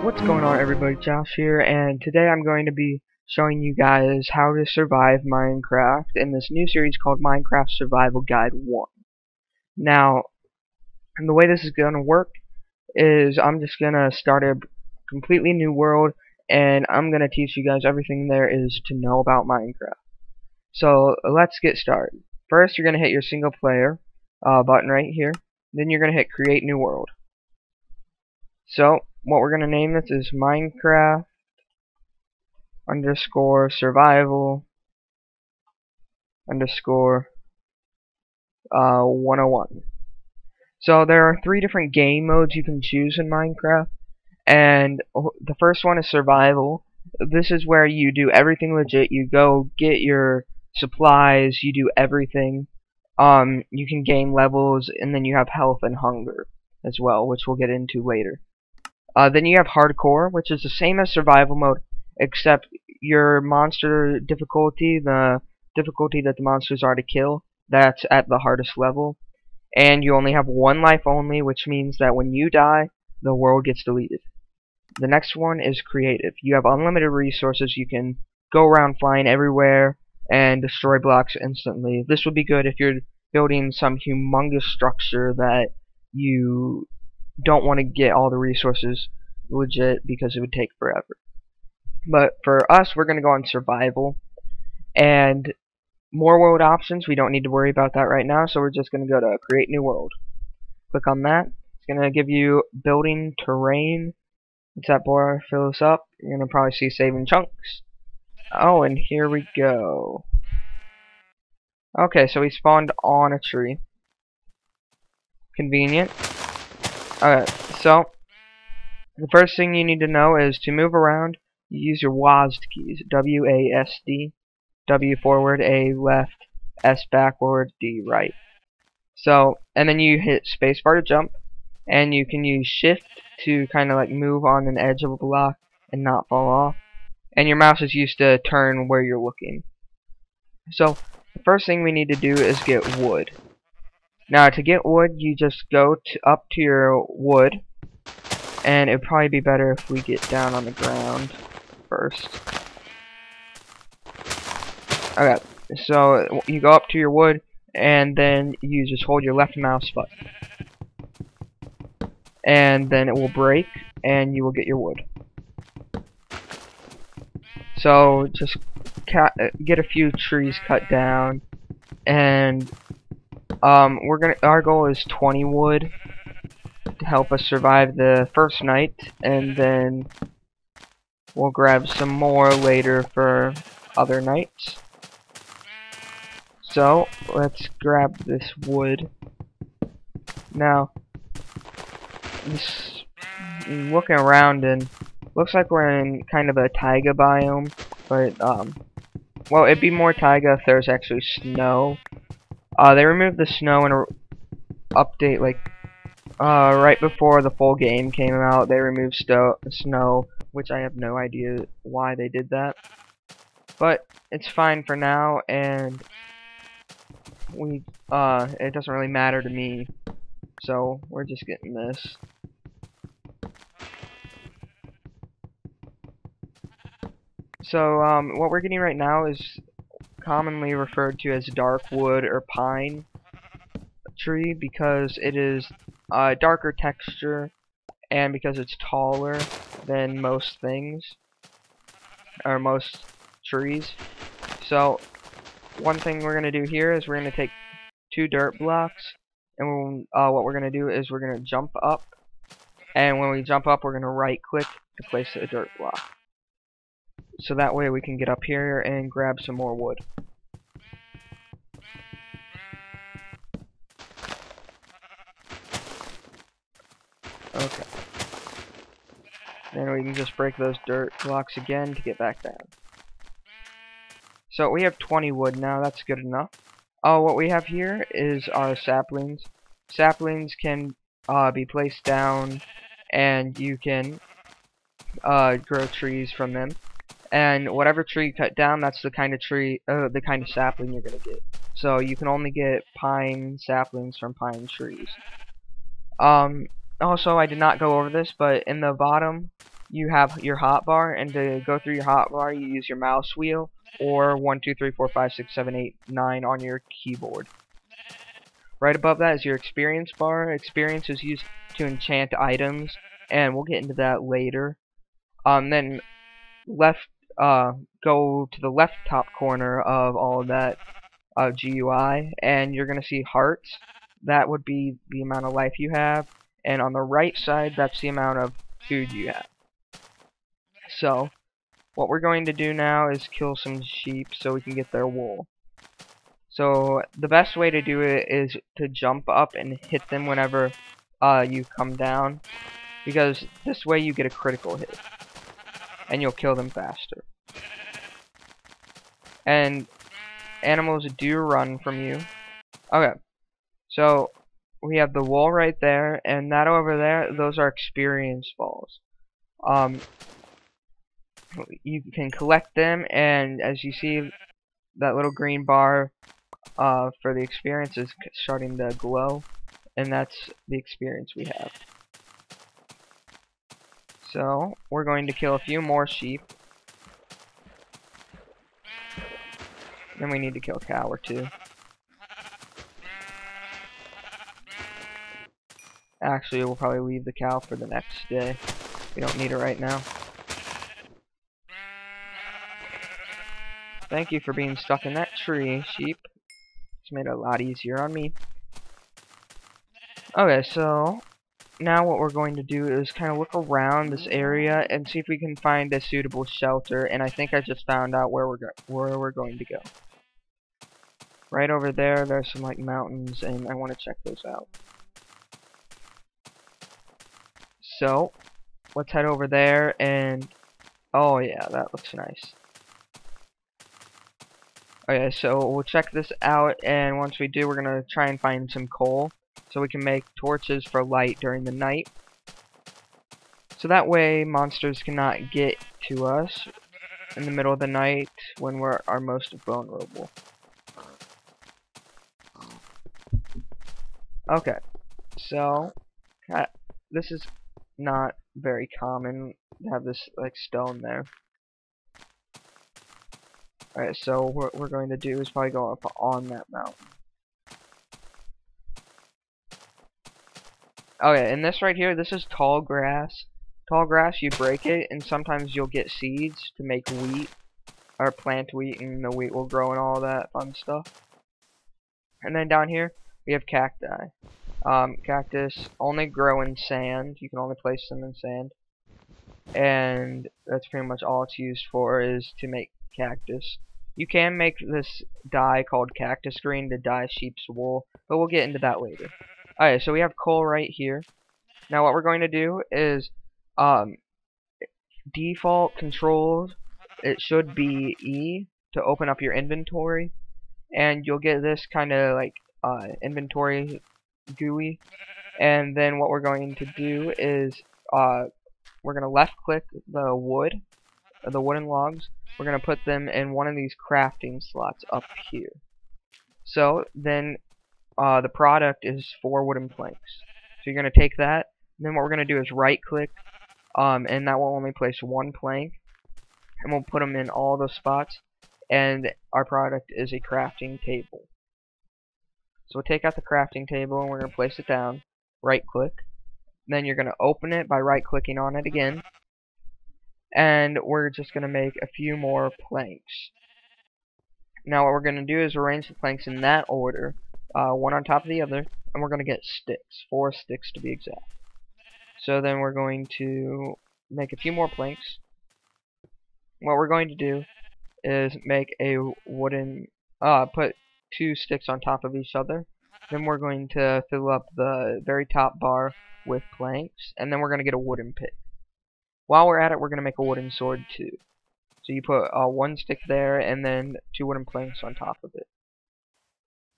What's going on, everybody? Josh here, and today I'm going to be showing you guys how to survive Minecraft in this new series called Minecraft Survival Guide 1. Now, the way this is going to work is I'm just going to start a completely new world, and I'm going to teach you guys everything there is to know about Minecraft. So, let's get started. First, you're going to hit your single player button right here. Then you're going to hit Create New World. So, what we're going to name this is Minecraft _ survival _ 101. So there are 3 different game modes you can choose in Minecraft, and the first one is survival. This is where you do everything legit. You go get your supplies, you do everything. You can gain levels, and then you have health and hunger as well, which we'll get into later. Then you have hardcore, which is the same as survival mode, except your monster difficulty, the difficulty that the monsters are to kill, that's at the hardest level. And you only have 1 life only, which means that when you die, the world gets deleted. The next one is creative. You have unlimited resources. You can go around flying everywhere and destroy blocks instantly. This would be good if you're building some humongous structure that you don't want to get all the resources legit because it would take forever. But for us, we're going to go on survival, and more world options, we don't need to worry about that right now, so we're just going to go to create new world. Click on that. It's going to give you building terrain. Once that bar fills up, you're going to probably see saving chunks. Oh, and here we go. Okay, so we spawned on a tree. Convenient. Alright, so the first thing you need to know is to move around, you use your WASD keys. W-A-S-D. W forward, A left, S backward, D right. So, and then you hit spacebar to jump, and you can use shift to kind of like move on an edge of a block and not fall off. And your mouse is used to turn where you're looking. So, the first thing we need to do is get wood. Now, to get wood, you just go up to your wood, and it'd probably be better if we get down on the ground first. Okay, so you go up to your wood, and then you just hold your left mouse button. And then it will break, and you will get your wood. So, just get a few trees cut down, and our goal is 20 wood to help us survive the first night, and then we'll grab some more later for other nights. So let's grab this wood. Now, looking around, and looks like we're in kind of a taiga biome, but well, it'd be more taiga if there's actually snow. They removed the snow in an update, like, right before the full game came out. They removed snow, which I have no idea why they did that. But it's fine for now, and it doesn't really matter to me. So, we're just getting this. So, what we're getting right now is commonly referred to as dark wood or pine tree because it is a darker texture and because it's taller than most things or most trees. So one thing we're going to do here is we're going to take 2 dirt blocks, and what we're going to do is we're going to jump up, and when we jump up we're going to right click to place a dirt block. So that way we can get up here and grab some more wood. Okay. Then we can just break those dirt blocks again to get back down. So we have 20 wood now, that's good enough. Oh, what we have here is our saplings. Saplings can be placed down, and you can grow trees from them. And whatever tree you cut down, that's the kind of tree, the kind of sapling you're gonna get. So you can only get pine saplings from pine trees. Also, I did not go over this, but in the bottom you have your hotbar, and to go through your hotbar, you use your mouse wheel or 1, 2, 3, 4, 5, 6, 7, 8, 9 on your keyboard. Right above that is your experience bar. Experience is used to enchant items, and we'll get into that later. Then go to the left top corner of all of that GUI, and you're gonna see hearts. That would be the amount of life you have, and on the right side, that's the amount of food you have. So, what we're going to do now is kill some sheep so we can get their wool. So, the best way to do it is to jump up and hit them whenever you come down, because this way you get a critical hit, and you'll kill them faster. And animals do run from you. Okay, so we have the wool right there, and that over there, those are experience balls. You can collect them, and as you see, that little green bar for the experience is starting to glow, and that's the experience we have. So, we're going to kill a few more sheep. Then we need to kill a cow or two. Actually, we'll probably leave the cow for the next day. We don't need it right now. Thank you for being stuck in that tree, sheep. It's made it a lot easier on me. Okay, so now what we're going to do is kind of look around this area and see if we can find a suitable shelter, and I think I just found out where we're going to go. Right over there, there's some like mountains, and I want to check those out. So, let's head over there, and oh yeah, that looks nice. Okay, so we'll check this out, and once we do, we're gonna try and find some coal so we can make torches for light during the night. So that way monsters cannot get to us in the middle of the night when we're our most vulnerable. Okay, so this is not very common to have this like stone there. Alright, so what we're going to do is probably go up on that mountain. Okay, and this right here, this is tall grass. Tall grass, you break it, and sometimes you'll get seeds to make wheat, or plant wheat, and the wheat will grow and all that fun stuff. And then down here, we have cacti. Cactus only grow in sand. You can only place them in sand. And that's pretty much all it's used for, is to make cactus. You can make this dye called cactus green to dye sheep's wool, but we'll get into that later. Alright, so we have coal right here. Now what we're going to do is default controls, it should be E to open up your inventory, and you'll get this kind of like inventory GUI. And then what we're going to do is we're going to left click the wood, the wooden logs. We're going to put them in one of these crafting slots up here. So then the product is 4 wooden planks. So you're going to take that, and then what we're going to do is right click, and that will only place 1 plank, and we'll put them in all those spots, and our product is a crafting table. So we'll take out the crafting table, and we're going to place it down, right click, then you're going to open it by right clicking on it again, and we're just going to make a few more planks. Now what we're going to do is arrange the planks in that order, one on top of the other, and we're going to get sticks, 4 sticks to be exact. So then we're going to make a few more planks. What we're going to do is make a wooden, put 2 sticks on top of each other. Then we're going to fill up the very top bar with planks, and then we're going to get a wooden pick. While we're at it, we're going to make a wooden sword too. So you put 1 stick there, and then 2 wooden planks on top of it.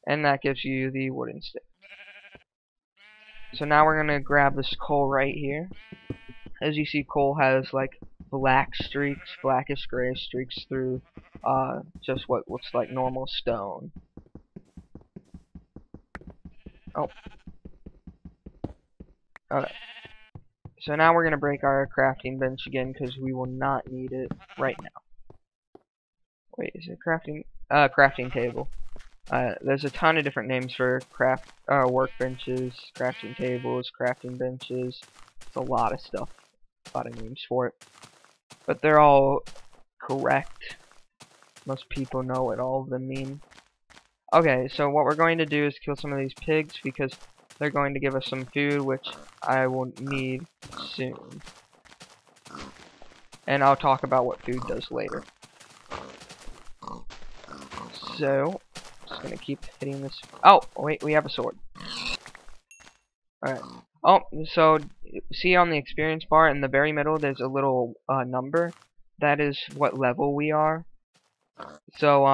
And that gives you the wooden stick. So now we're going to grab this coal right here. As you see, coal has like black streaks, blackish gray streaks through just what looks like normal stone. Oh. Okay. So now we're going to break our crafting bench again because we will not need it right now. Wait, is it crafting table? There's a ton of different names for workbenches, crafting tables, crafting benches. It's a lot of stuff, a lot of names for it. But they're all correct. Most people know what all of them mean. Okay, so what we're going to do is kill some of these pigs because they're going to give us some food, which I will need soon. And I'll talk about what food does later. So, just gonna keep hitting this. Oh, wait, we have a sword. Alright. Oh, so, see on the experience bar in the very middle, there's a little number. That is what level we are. So,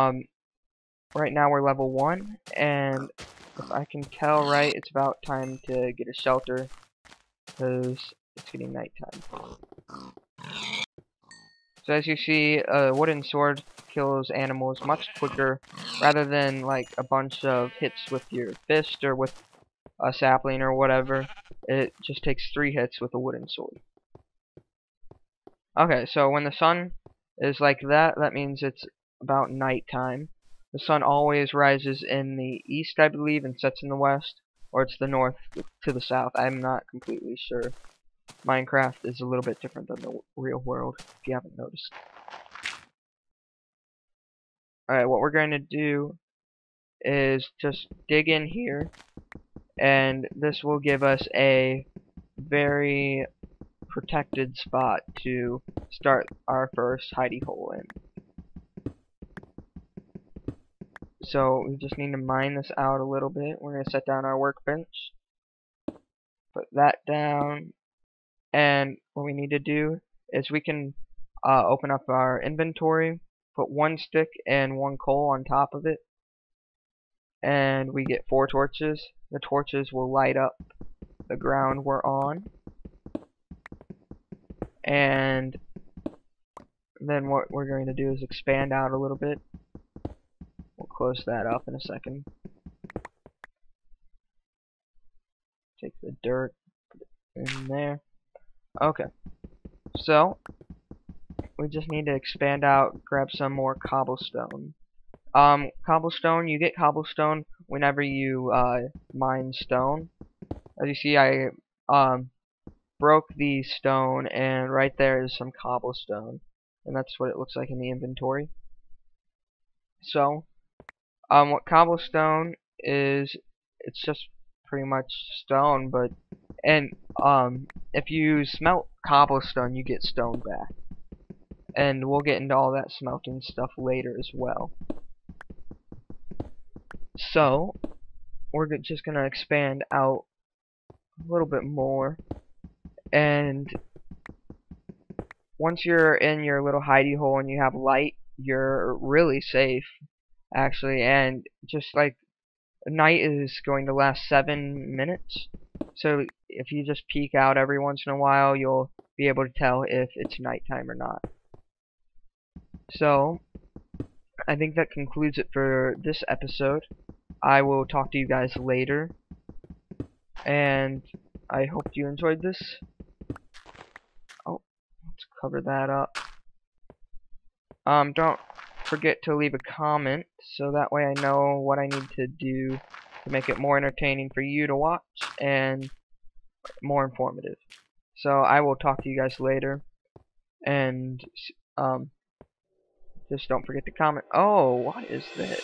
right now we're level 1, and if I can tell right, it's about time to get a shelter, because it's getting nighttime. So as you see, a wooden sword kills animals much quicker, rather than like a bunch of hits with your fist or with a sapling or whatever. It just takes 3 hits with a wooden sword. Okay, so when the sun is like that, that means it's about nighttime. The sun always rises in the east, I believe, and sets in the west, or it's the north to the south. I'm not completely sure. Minecraft is a little bit different than the real world, if you haven't noticed. Alright, what we're going to do is just dig in here, and this will give us a very protected spot to start our first hidey hole in. So we just need to mine this out a little bit. We're going to set down our workbench, put that down, and what we need to do is we can open up our inventory, put 1 stick and 1 coal on top of it, and we get 4 torches. The torches will light up the ground we're on, and then what we're going to do is expand out a little bit. We'll close that up in a second. Take the dirt, put it in there. Okay, so we just need to expand out, grab some more cobblestone. Cobblestone, you get cobblestone whenever you mine stone. As you see, I broke the stone, and right there is some cobblestone, and that's what it looks like in the inventory. So, what cobblestone is, it's just pretty much stone, but if you smelt cobblestone, you get stone back. And we'll get into all that smelting stuff later as well. So, we're just going to expand out a little bit more. And once you're in your little hidey hole and you have light, you're really safe, actually. And just like, night is going to last 7 minutes. So, if you just peek out every once in a while, you'll be able to tell if it's nighttime or not. So, I think that concludes it for this episode. I will talk to you guys later, and I hope you enjoyed this. Oh, let's cover that up. Don't forget to leave a comment, so that way I know what I need to do to make it more entertaining for you to watch, and more informative. So, I will talk to you guys later, and, just don't forget to comment. Oh, what is this?